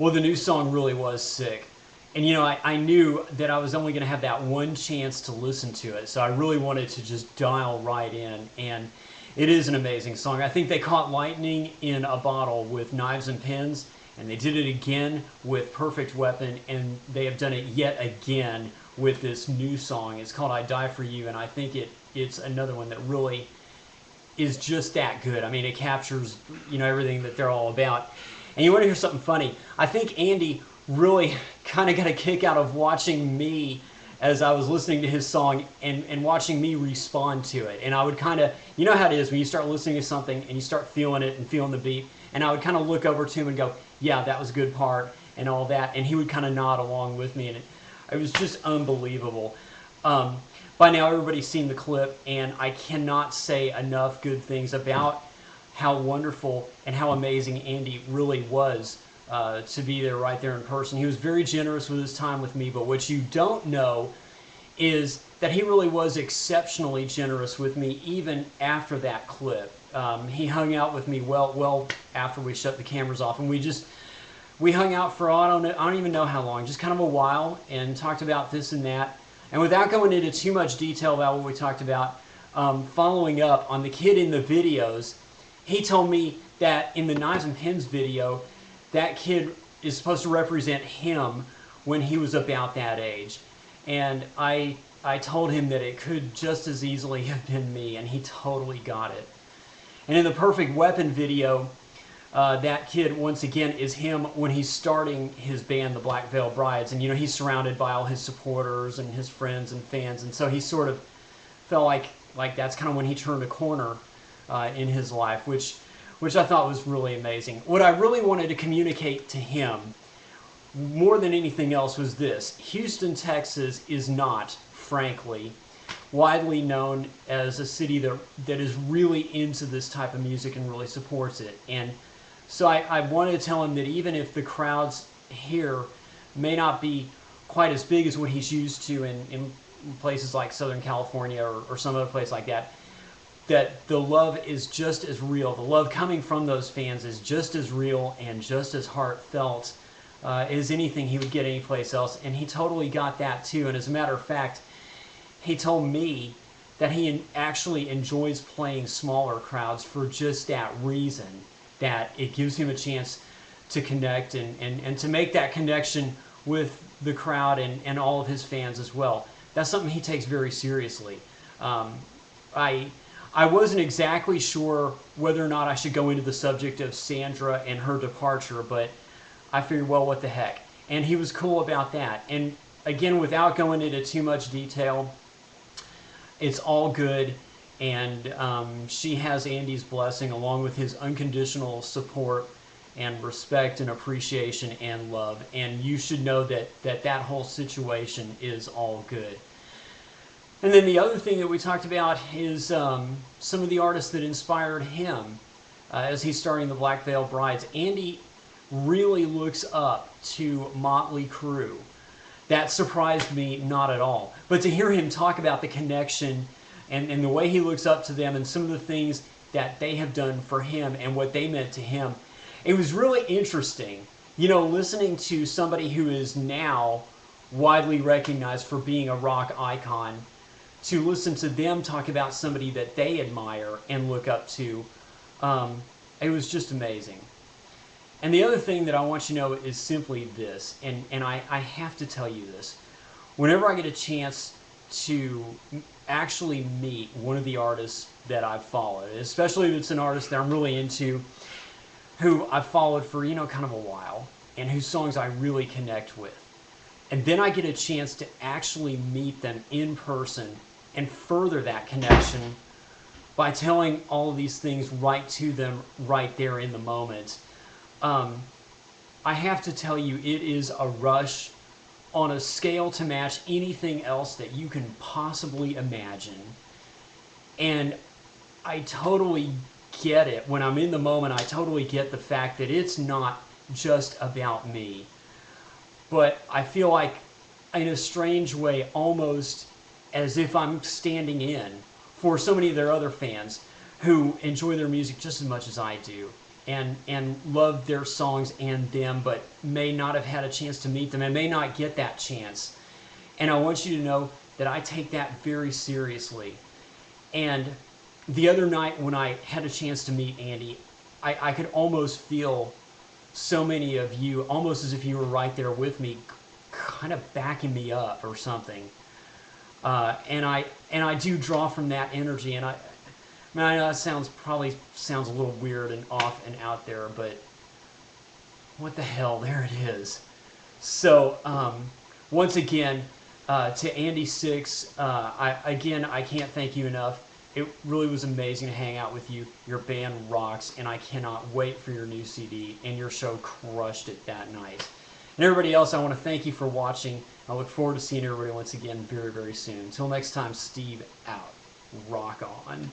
Well, the new song really was sick. And you know, I knew that I was only going to have that one chance to listen to it, so I really wanted to just dial right in. And it is an amazing song. I think they caught lightning in a bottle with Knives and Pins, and they did it again with Perfect Weapon, and they have done it yet again with this new song. It's called I Die For You, and I think it's another one that really is just that good. I mean, it captures, you know, everything that they're all about. And you want to hear something funny? I think Andy really kind of got a kick out of watching me as I was listening to his song and watching me respond to it. And I would kind of, you know how it is when you start listening to something and you start feeling it and feeling the beat. And I would kind of look over to him and go, yeah, that was a good part and all that. And he would kind of nod along with me. And it was just unbelievable. By now, everybody's seen the clip, and I cannot say enough good things about how wonderful and how amazing Andy really was to be there right there in person. He was very generous with his time with me, but what you don't know is that he really was exceptionally generous with me even after that clip. He hung out with me well after we shut the cameras off, and we hung out for, I don't even know how long, just kind of a while, and talked about this and that. And without going into too much detail about what we talked about, following up on the kid in the videos, he told me that in the Knives and Pins video, that kid is supposed to represent him when he was about that age. And I told him that it could just as easily have been me, and he totally got it. And in the Perfect Weapon video, that kid, once again, is him when he's starting his band, the Black Veil Brides. And, you know, he's surrounded by all his supporters and his friends and fans. And so he sort of felt like that's kind of when he turned a corner in his life, which I thought was really amazing. What I really wanted to communicate to him, more than anything else, was this. Houston, Texas is not, frankly, widely known as a city that is really into this type of music and really supports it. And so I wanted to tell him that even if the crowds here may not be quite as big as what he's used to in places like Southern California or some other place like that, that the love is just as real. The love coming from those fans is just as real and just as heartfelt as anything he would get anyplace else. And he totally got that too. And as a matter of fact, he told me that he actually enjoys playing smaller crowds for just that reason, that it gives him a chance to connect and to make that connection with the crowd and all of his fans as well. That's something he takes very seriously. I wasn't exactly sure whether or not I should go into the subject of Sandra and her departure, but I figured, well, what the heck. And he was cool about that. And again, without going into too much detail, it's all good. And she has Andy's blessing along with his unconditional support and respect and appreciation and love. And you should know that whole situation is all good. And then the other thing that we talked about is some of the artists that inspired him as he's starting the Black Veil Brides. Andy really looks up to Motley Crue. That surprised me not at all. But to hear him talk about the connection and the way he looks up to them and some of the things that they have done for him and what they meant to him, it was really interesting. You know, listening to somebody who is now widely recognized for being a rock icon, to listen to them talk about somebody that they admire and look up to, it was just amazing. And the other thing that I want you to know is simply this, and I have to tell you this. Whenever I get a chance to actually meet one of the artists that I've followed, especially if it's an artist that I'm really into, who I've followed for, you know, kind of a while, and whose songs I really connect with, and then I get a chance to actually meet them in person and further that connection by telling all of these things right to them right there in the moment, I have to tell you, it is a rush on a scale to match anything else that you can possibly imagine. And I totally get it. When I'm in the moment, I totally get the fact that it's not just about me. But I feel like, in a strange way, almost as if I'm standing in for so many of their other fans who enjoy their music just as much as I do. and love their songs and them, but may not have had a chance to meet them and may not get that chance. And I want you to know that I take that very seriously. And the other night when I had a chance to meet Andy, I could almost feel so many of you, almost as if you were right there with me, kind of backing me up or something. And I do draw from that energy. And I mean, I know that probably sounds a little weird and off and out there, but what the hell, there it is. So once again, to Andy Six, I can't thank you enough. It really was amazing to hang out with you. Your band rocks, and I cannot wait for your new CD, and your show crushed it that night. And everybody else, I want to thank you for watching. I look forward to seeing everybody once again very, very soon. Until next time, Steve out. Rock on.